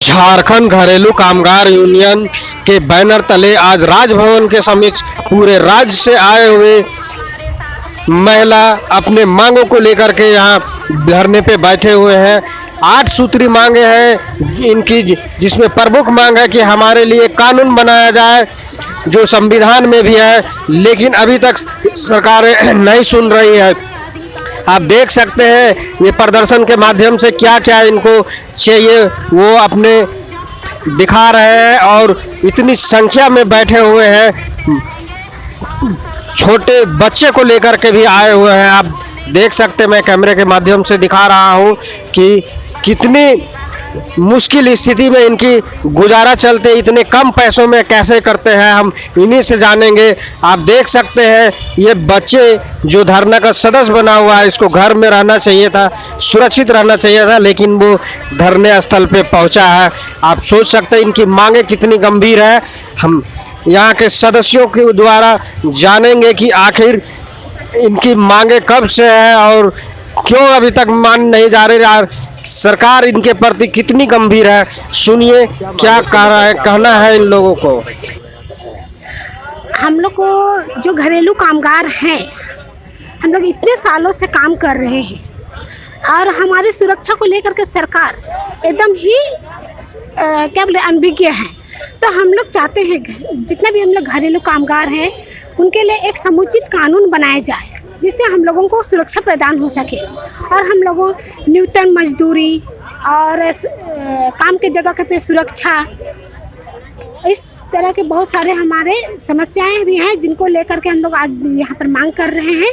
झारखंड घरेलू कामगार यूनियन के बैनर तले आज राजभवन के समीप पूरे राज्य से आए हुए महिला अपने मांगों को लेकर के यहाँ धरने पे बैठे हुए हैं। 8 सूत्री मांगे हैं इनकी, जिसमें प्रमुख मांग है कि हमारे लिए कानून बनाया जाए जो संविधान में भी है, लेकिन अभी तक सरकारें नहीं सुन रही है। आप देख सकते हैं ये प्रदर्शन के माध्यम से क्या क्या इनको चाहिए वो अपने दिखा रहे हैं और इतनी संख्या में बैठे हुए हैं, छोटे बच्चे को लेकर के भी आए हुए हैं। आप देख सकते हैं, मैं कैमरे के माध्यम से दिखा रहा हूं कि कितनी मुश्किल स्थिति में इनकी गुजारा चलते, इतने कम पैसों में कैसे करते हैं, हम इन्हीं से जानेंगे। आप देख सकते हैं ये बच्चे जो धरना का सदस्य बना हुआ है, इसको घर में रहना चाहिए था, सुरक्षित रहना चाहिए था, लेकिन वो धरने स्थल पे पहुंचा है। आप सोच सकते हैं इनकी मांगे कितनी गंभीर है। हम यहाँ के सदस्यों के द्वारा जानेंगे कि आखिर इनकी मांगे कब से है और क्यों अभी तक मान नहीं जा रही, सरकार इनके प्रति कितनी गंभीर है। सुनिए क्या कहना है इन लोगों को। हम लोग को जो घरेलू कामगार हैं, हम लोग इतने सालों से काम कर रहे हैं और हमारी सुरक्षा को लेकर के सरकार एकदम ही क्या बोले अनभिज्ञ है। तो हम लोग चाहते हैं जितने भी हम लोग घरेलू कामगार हैं उनके लिए एक समुचित कानून बनाया जाए जिससे हम लोगों को सुरक्षा प्रदान हो सके और हम लोगों न्यूनतम मजदूरी और काम के जगह पे सुरक्षा, इस तरह के बहुत सारे हमारे समस्याएं भी हैं जिनको लेकर के हम लोग आज यहाँ पर मांग कर रहे हैं।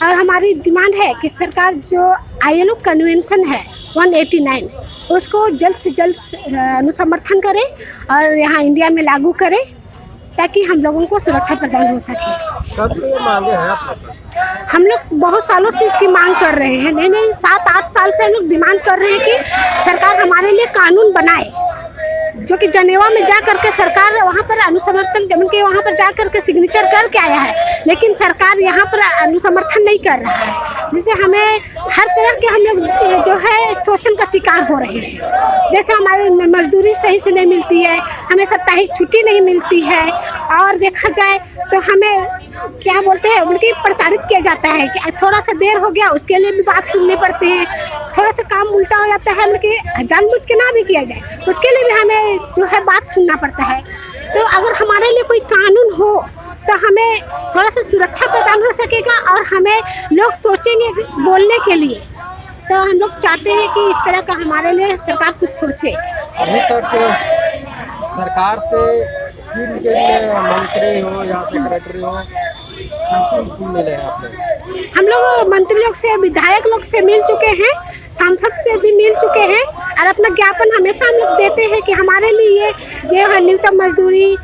और हमारी डिमांड है कि सरकार जो ILO कन्वेंशन है 189 उसको जल्द से जल्द अनुसमर्थन करे और यहाँ इंडिया में लागू करे ताकि हम लोगों को सुरक्षा प्रदान हो सके। कब से ये मांगे हैं आप? हम लोग बहुत सालों से इसकी मांग कर रहे हैं, नहीं 7-8 साल से हम लोग डिमांड कर रहे हैं कि सरकार हमारे लिए कानून बनाए, जो कि जनेवा में जा करके सरकार वहाँ पर अनुसमर्थन के वहाँ पर जा करके सिग्नेचर करके आया है, लेकिन सरकार यहाँ पर अनुसमर्थन नहीं कर रहा है, जिससे हमें हर तरह के हम लोग जो है शोषण का शिकार हो रहे हैं। जैसे हमारी मजदूरी सही से नहीं मिलती है, हमें साप्ताहिक छुट्टी नहीं मिलती है और देखा जाए तो हमें क्या बोलते हैं उनकी प्रताड़ित किया जाता है कि थोड़ा सा देर हो गया उसके लिए भी बात सुननी पड़ती है, थोड़ा सा काम उल्टा हो जाता है मतलब जानबूझ के ना भी किया जाए उसके लिए भी हमें जो है बात सुनना पड़ता है। तो अगर हमारे लिए कोई कानून हो तो हमें थोड़ा सा सुरक्षा प्रदान हो सकेगा और हमें लोग सोचेंगे बोलने के लिए। तो हम लोग चाहते हैं कि इस तरह का हमारे लिए सरकार कुछ सोचे। अभी तक सरकार से फील्ड के लिए मंत्री हो या सेक्रेटरी हो मिले आपने? हम लोग मंत्री लोग से, विधायक लोग से मिल चुके हैं, सांसद से भी मिल चुके हैं और अपना ज्ञापन हमेशा हम लोग देते हैं कि हमारे लिए जो है न्यूनतम मजदूरी,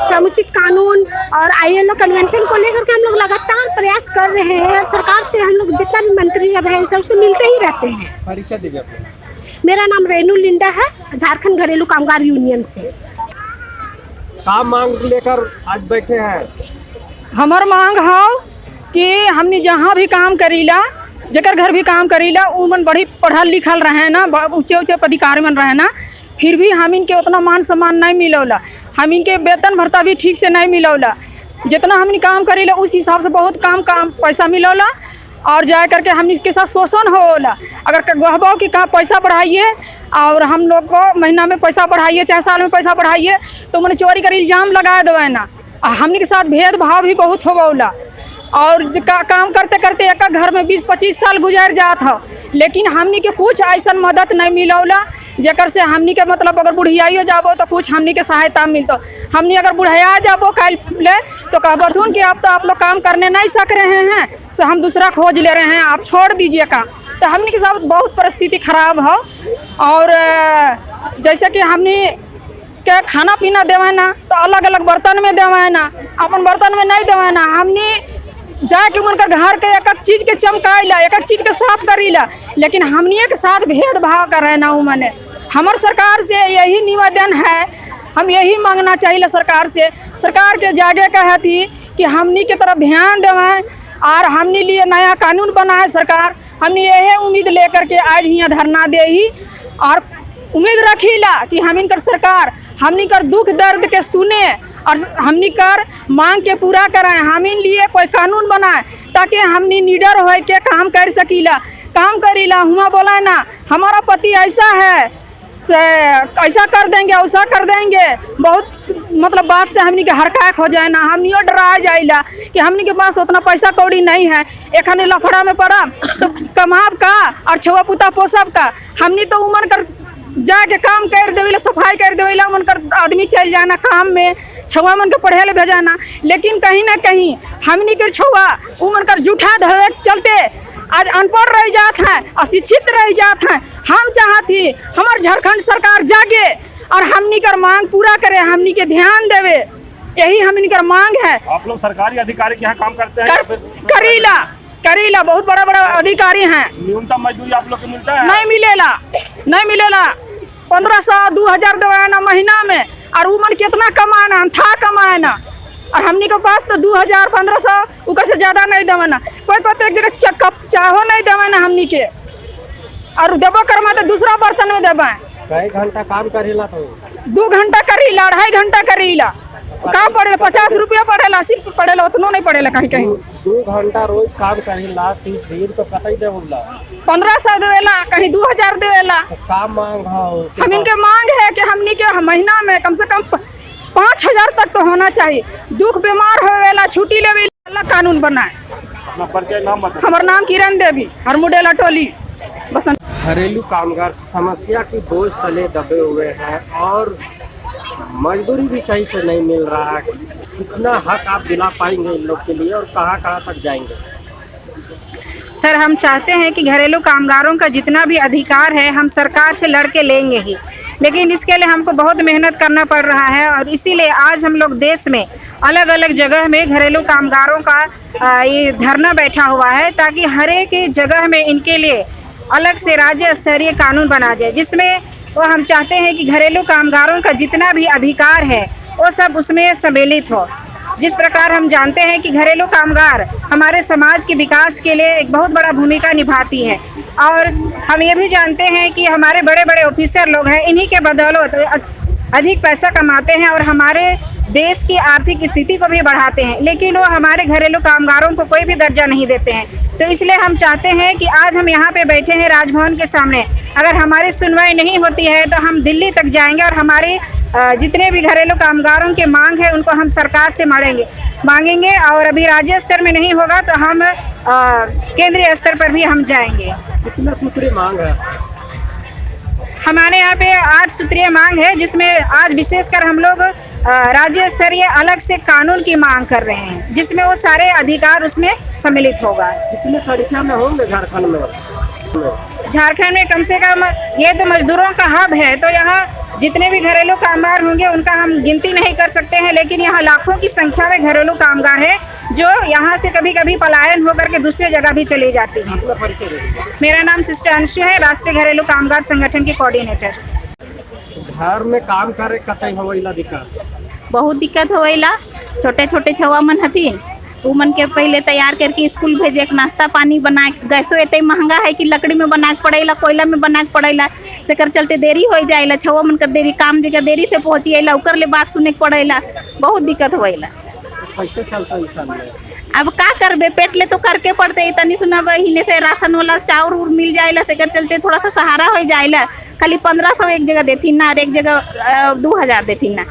समुचित कानून और ILO कन्वेंशन को लेकर के हम लोग लगातार प्रयास कर रहे हैं और सरकार से हम लोग जितना भी मंत्री जब है सबसे मिलते ही रहते हैं। परिचय दीजिए अपना। मेरा नाम रेनू लिंडा है, झारखंड घरेलू कामगार यूनियन से। काम मांग लेकर आज बैठे हैं। हमार मांग है कि हमने जहाँ भी काम करीला, जकर घर भी काम करीला, उमन बड़ी पढ़ल लिखल रहे ना, ऊँचे अधिकारी मन रहे ना, फिर भी हम इनके उतना मान सम्मान नहीं मिलौला, हम इनके वेतन भत्ता भी ठीक से नहीं मिलौला। जितना हमने काम करीला उस हिसाब से बहुत काम पैसा मिलौला और जा करके हम इसके साथ शोषण होला। अगर कहबो कि का पैसा बढ़ाइए और हम लोग को महीना में पैसा बढ़ाइए चाहे साल में पैसा बढ़ाइए तो मैंने चोरी का इल्ज़ाम लगा देवे ना। हमने के साथ भेदभाव भी बहुत होवला और काम करते करते एक घर में 20-25 साल गुजर जात हो, लेकिन हमनी के कुछ ऐसा मदद नहीं मिलौला जेकर से हमनी के मतलब अगर बुढ़ियाइयो जाबो तो कुछ हमनी के सहायता मिलतो। हमनी अगर बुढ़िया जाबो कल ले तो कहबथुन कि अब तो आप लोग काम करने नहीं सक रहे हैं, सो हम दूसरा खोज ले रहे हैं, आप छोड़ दीजिए काम। तो हमनी के साथ बहुत परिस्थिति खराब हो और जैसे कि हमनी के खाना पीना देवाना तो अलग अलग बर्तन में देवाना, अपन बर्तन में नहीं देवाना। हमने जाके उनका घर के एक एक चीज़ के चमकाइला, एक एक चीज़ के साफ करीला, लेकिन हमनी के साथ भेदभाव कर रहे ना। उमने हमार सरकार से यही निवेदन है, हम यही मांगना चाहिए सरकार से, सरकार के जागे कहती कि हमनी के तरफ ध्यान देवें और हमने लिए नया कानून बनाए सरकार। हमने यही उम्मीद लेकर के आज यहाँ धरना दे ही और उम्मीद रखीला कि हम इनकर सरकार हमनी कर दुख दर्द के सुने और हमनी कर मांग के पूरा कराएं। हम इन लिए कोई कानून बनाए ताकि हमनी निडर हो के काम कर सकीला, काम करीला। हुआ बोला ना हमारा पति ऐसा है से ऐसा कर देंगे वैसा कर देंगे, बहुत मतलब बात से हमनी के हरकाक हो जाए ना, हमनियो डरा जाइला कि हमनी के पास उतना पैसा कौड़ी नहीं है, एखने लफड़ा में पड़ा तो कमाब का और छुआ पुता पोसब का। हमनी तो उमन कर जाके काम कर देवेला, सफाई कर देवेला, उमन कर आदमी चल जाना काम में, छुआ मन के पढ़े ले भेजाना। लेकिन कहीं ना कहीं हमनी के छुआ उमन कर जूठा धवे चलते आज अनपढ़ रह जात हैं, अशिक्षित रह जात हैं। हम चाहती हमार झारखंड सरकार जागे और हमनी कर मांग पूरा करे, हमनी के ध्यान देवे, यही हमनी कर मांग है। आप लोग सरकारी अधिकारी के यहाँ काम करते हैं? करीला बहुत बड़ा बड़ा अधिकारी हैं। न्यूनतम मजदूरी आप लोग को मिलता है? नहीं मिलेला 1500-2000 देवे ना महीना में, और उमन कितना कमाए ना था कमाए ना, और हमनी के पास तो 2000-1500 ऊपर से ज़्यादा नहीं देवे ना। कोई एक जगह कप चाहो नहीं देवे ना हमनी के, और देवो करमा तो दूसरा बर्तन में देवे। कई घंटा काम करेला तो 2 घंटा करीला, 2.5 घंटा करीला। काम पड़ेला 50 रुपया पड़ेला, सिर्फ पड़ेला उतना नहीं पड़ेला। कहीं 2 घंटा रोज काम करेला 30 दिन तो कतई देवला 1500 देवेला, कहीं 2000 देवेला। काम मांग हो हम इनके मांग है कि हमनी के महीना में कम से कम 5000 तक तो होना चाहिए। दुख बीमार होवेला छुट्टी लेवेला कानून बनाए। अपना परिचय नाम बताएं। हमार नाम किरण देवी, हरमुडेला टोली बसंत। घरेलू कामगार समस्या की बोझ तले दबे हुए हैं और मजदूरी भी सही से नहीं मिल रहा है। कितना हक आप दिला पाएंगे इन लोग के लिए और कहाँ कहाँ तक जाएंगे? सर, हम चाहते हैं कि घरेलू कामगारों का जितना भी अधिकार है हम सरकार से लड़ के लेंगे ही, लेकिन इसके लिए हमको बहुत मेहनत करना पड़ रहा है। और इसीलिए आज हम लोग देश में अलग अलग जगह में घरेलू कामगारों का ये धरना बैठा हुआ है, ताकि हर एक जगह में इनके लिए अलग से राज्य स्तरीय कानून बना जाए, जिसमें वो हम चाहते हैं कि घरेलू कामगारों का जितना भी अधिकार है वो सब उसमें सम्मिलित हो। जिस प्रकार हम जानते हैं कि घरेलू कामगार हमारे समाज के विकास के लिए एक बहुत बड़ा भूमिका निभाती है, और हम ये भी जानते हैं कि हमारे बड़े बड़े ऑफिसर लोग हैं, इन्हीं के बदौलत अधिक पैसा कमाते हैं और हमारे देश की आर्थिक स्थिति को भी बढ़ाते हैं, लेकिन वो हमारे घरेलू कामगारों को कोई भी दर्जा नहीं देते हैं। तो इसलिए हम चाहते हैं कि आज हम यहाँ पे बैठे हैं राजभवन के सामने, अगर हमारी सुनवाई नहीं होती है तो हम दिल्ली तक जाएंगे और हमारे जितने भी घरेलू कामगारों के मांग है उनको हम सरकार से मांगेंगे, और अभी राज्य स्तर में नहीं होगा तो हम केंद्रीय स्तर पर भी हम जाएंगे। कितना सूत्रीय मांग है? हमारे यहाँ पे 8 सूत्रीय मांग है, जिसमें आज विशेषकर हम लोग राज्य स्तरीय अलग से कानून की मांग कर रहे हैं, जिसमें वो सारे अधिकार उसमें सम्मिलित होगा। कितने संख्या में होंगे झारखंड में? झारखंड में कम से कम, ये तो मजदूरों का हब है, तो यहाँ जितने भी घरेलू कामगार होंगे उनका हम गिनती नहीं कर सकते हैं, लेकिन यहाँ लाखों की संख्या में घरेलू कामगार है जो यहाँ से कभी कभी पलायन होकर के दूसरे जगह भी चले जाते हैं। अपना परिचय दीजिए। मेरा नाम सिस्टर अंशु है, राष्ट्रीय घरेलू कामगार संगठन की कोऑर्डिनेटर। घर में काम करे कतई होइला दिक्कत? बहुत दिक्कत होवेला। छोटे छोटे छुआ मन हथिन, उमन के पहले तैयार करके स्कूल भेजे, नाश्ता पानी बना, गैसो इतने महंगा है कि लकड़ी में बना के पड़ेला, कोयला में बना के पड़ेला, सेकर चलते देरी हो जाएला। छुआ मन कर देरी काम जगह देरी से पहुँचिएला, उकर ले बात सुने के पड़ेला, बहुत दिक्कत होवेला। कैसे चलता है इंसान में? अब का करबे, पेट ले तो करके पड़ते। तनी सुना हिने से राशन वाला चाउर उर मिल जाएला, सेकर चलते थोड़ा सा सहारा हो जाएला। खाली 1500 एक जगह देती ना और एक जगह 2000 देती ना,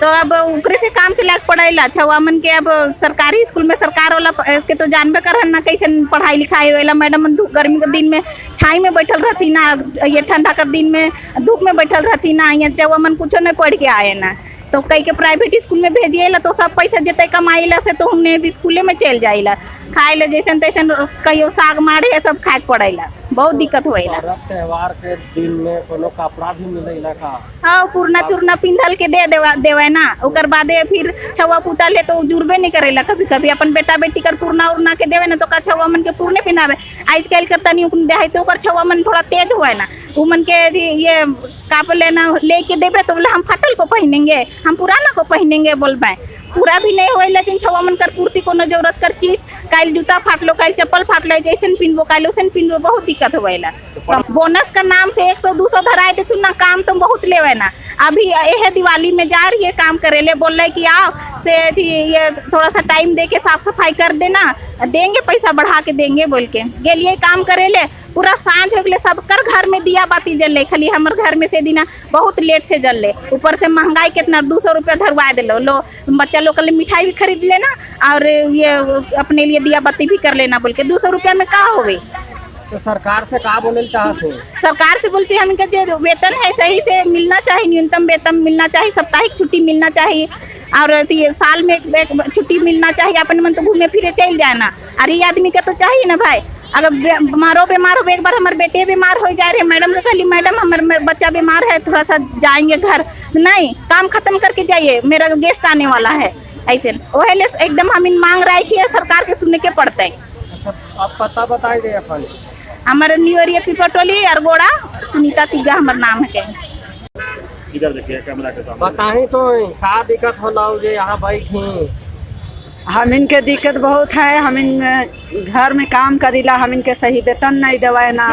तो अब ऊपरे से काम चला के पड़ेला छुआ मन के। अब सरकारी स्कूल में सरकार वाला के तो जानबे कर ना कैसे पढ़ाई लिखाई होएला। मैडम मन गर्मी के दिन में छाई में बैठल रहती ना, ये ठंडा के दिन में धूप में बैठल रहती ना, यहाँ छुआ मन कुछ नहीं पढ़ के आए ना, तो कई के प्राइवेट स्कूल में भेजिएला तो सब पैसा जितने कमाइला से तो हमने भी स्कूले में चल जाइला, खाए ला जैसे तैसे कहियो साग मारे सब खाए के पड़ेला, बहुत दिक्कत होएला। त्योहार के दिन में कोनो कपड़ा भी मिलेला का? हाँ, पूर्णा तुरना पिंधल के दे देवे ना, उकर बादे फिर छुआ पुता ले तो जुड़बे नहीं करेला। कभी कभी अपन बेटा बेटी कर पूर्णा उड़ना के देवे ना, तो का छुआ मन के पूर्णे पिंधावे। आज कल कर तनी देहाई तो ओकर छुआ मन थोड़ा तेज हुआ ना, वो मन के ये काप लेना लेके देवे तो बोले हम फटल को पहनेंगे, हम पुराना को पहनेंगे, बोलबे पूरा भी नहीं होएला। जिन छुआ मन कर पूर्ति कोनो जरूरत कर चीज, काल जूता फाटलो, काल चप्पल फाटलो, जैसे पिनबो काल वैसे पिनबो, बहुत दिक्कत होएला। बोनस का नाम से 100-200 धराए थे तू ना, काम तो बहुत लेवे ना। अभी यह दिवाली में जा रही है काम करे ले, बोल रहे कि आओ से ये थोड़ा सा टाइम दे के साफ सफाई कर देना, देंगे पैसा बढ़ा के देंगे बोल के गेलिए काम करे ले। पूरा सांझ हो गए, सबकर घर में दिया बाती जल ले, खाली हमारे घर में से दिना बहुत लेट से जल ले। ऊपर से महंगाई कितना 200 रुपया धरवा दिलो लो, बच्चा लोग के लिए मिठाई भी खरीद लेना और ये अपने लिए दिया बाती भी कर लेना बोल के 200 रुपया में का होवे। तो सरकार से कहा बोले चाहते हैं? सरकार से बोलती है हमका जो वेतन है सही से मिलना चाहिए, न्यूनतम वेतन मिलना चाहिए, साप्ताहिक छुट्टी मिलना चाहिए और ये साल में एक छुट्टी मिलना चाहिए। अपने मन तो घूमे फिरे चल जाना, अरे आदमी का तो चाहिए ना भाई। अगर बीमार हो, एक बार हमारे बेटे बीमार हो जा रहे, मैडम से खाली मैडम हमारे बच्चा बीमार है थोड़ा सा जाएंगे घर, नहीं काम खत्म करके जाइए, मेरा गेस्ट आने वाला है। ऐसे वही एकदम हम मांग रही है, सरकार के सुनने के पड़ते हैं। आप पता बताई दे अपन। हमारे न्यू एरिया पिपटोली अरगोड़ा, सुनीता तिग्गा हमारा नाम है। इधर देखिए कैमरा के सामने। बताई तो का दिक्कत होला जे यहाँ बैठी? हम इनके दिक्कत बहुत है। हम इन घर में काम करीला, हम इनके सही वेतन नहीं देवाए ना,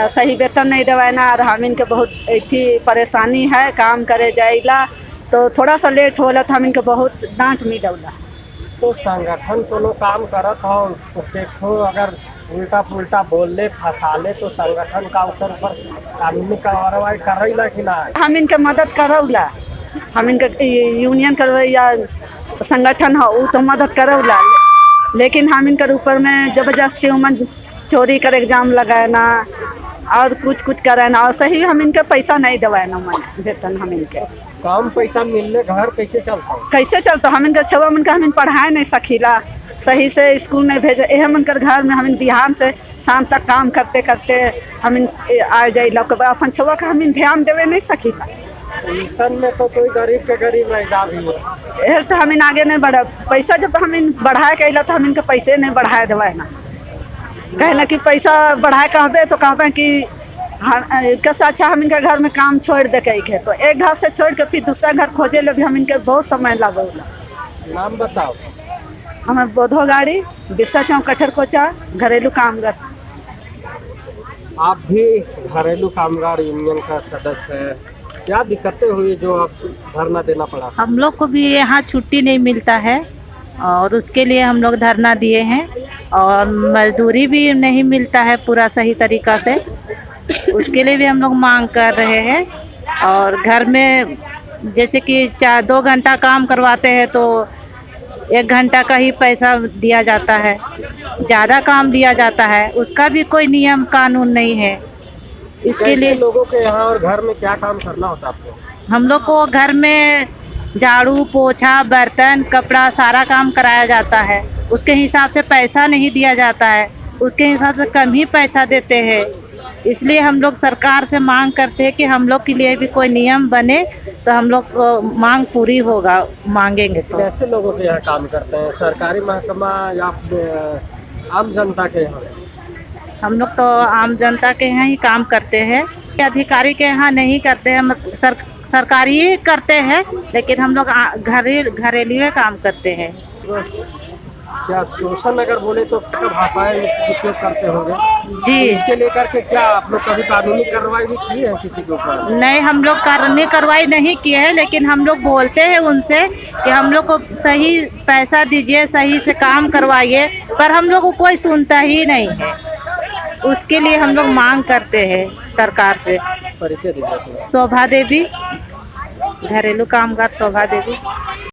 सही वेतन नहीं देवाए ना, और हम इनके बहुत इतनी परेशानी है। काम करे जाइला तो थोड़ा सा लेट होला तो हम इनके बहुत डांट मिलौला। तो संगठन कोनो काम करत हो तो देखो, अगर उल्टा पुल्टा बोल ले फंसा ले तो संगठन का ऊपर कानूनी कार्रवाई करेला कि ना? हम इनके मदद करौला, हम इनके यूनियन करवे या संगठन हो वो तो मदद करौला, लेकिन हम इनके ऊपर में जबरदस्ती उमन चोरी कर एग्जाम लगाना और कुछ कराना, और सही हम इनके पैसा नहीं दवाना मन वेतन। हम इनके कम पैसा मिलने घर कैसे चलता? हम इनके छवा मन का हम पढ़ाए नहीं सकीला, सही से स्कूल नहीं भेजे। यह मन कर घर में हम बिहान से शाम तक काम करते करते हम आ जाइला, अपन छवा का हम ध्यान देवे नहीं सकीला। मिशन में तो कोई गरीब के गरीब रह जा भी है। तो हम आगे नहीं बढ़ा पैसा, जब हम बढ़ाए कहला तो हम इनके पैसे नहीं बढ़ाए देवाए ना, कहना कि पैसा बढ़ाए कहबे तो कहबे कि कैसे अच्छा हम इनके घर में काम छोड़ दे के, तो एक घर से छोड़ के फिर दूसरा घर खोजे ले भी हम इनके बहुत समय लगौला। नाम बताओ। हमें बोधो गाड़ी, बिस्सा चौक, कठर कोचा, घरेलू कामगार। आप भी घरेलू कामगार यूनियन का सदस्य है, क्या दिक्कतें हुई जो आप धरना देना पड़ा? हम लोग को भी यहाँ छुट्टी नहीं मिलता है और उसके लिए हम लोग धरना दिए हैं, और मजदूरी भी नहीं मिलता है पूरा सही तरीक़ा से, उसके लिए भी हम लोग मांग कर रहे हैं। और घर में जैसे कि 2 घंटा काम करवाते हैं तो 1 घंटा का ही पैसा दिया जाता है, ज़्यादा काम दिया जाता है, उसका भी कोई नियम कानून नहीं है। इसके लिए लोगों के यहाँ और घर में क्या काम करना होता है आपको? हम लोग को घर में झाड़ू पोछा बर्तन कपड़ा सारा काम कराया जाता है, उसके हिसाब से पैसा नहीं दिया जाता है, उसके हिसाब से कम ही पैसा देते हैं। इसलिए हम लोग सरकार से मांग करते हैं कि हम लोग के लिए भी कोई नियम बने तो हम लोग मांग पूरी होगा, मांगेंगे तो। कैसे लोगों के यहाँ काम करते हैं? सरकारी महकमा या आम जनता के यहाँ? हम लोग तो आम जनता के यहाँ ही काम करते हैं, अधिकारी के यहाँ नहीं करते हैं। सरकारी ही करते हैं, लेकिन हम लोग घरेलू काम करते हैं। क्या शोषण अगर बोले तो क्या भाषाएं उपयोग करते होंगे जी? इसके लेकर के क्या आप लोग कभी कानूनी कार्रवाई भी की है किसी के ऊपर? नहीं, हम लोग कानूनी कार्रवाई नहीं किए हैं, लेकिन हम लोग बोलते हैं उनसे कि हम लोग को सही पैसा दीजिए, सही से काम करवाइए, पर हम लोग को कोई सुनता ही नहीं है। उसके लिए हम लोग मांग करते हैं सरकार से। परिचय दीजिए। शोभा देवी, घरेलू कामगार शोभा देवी।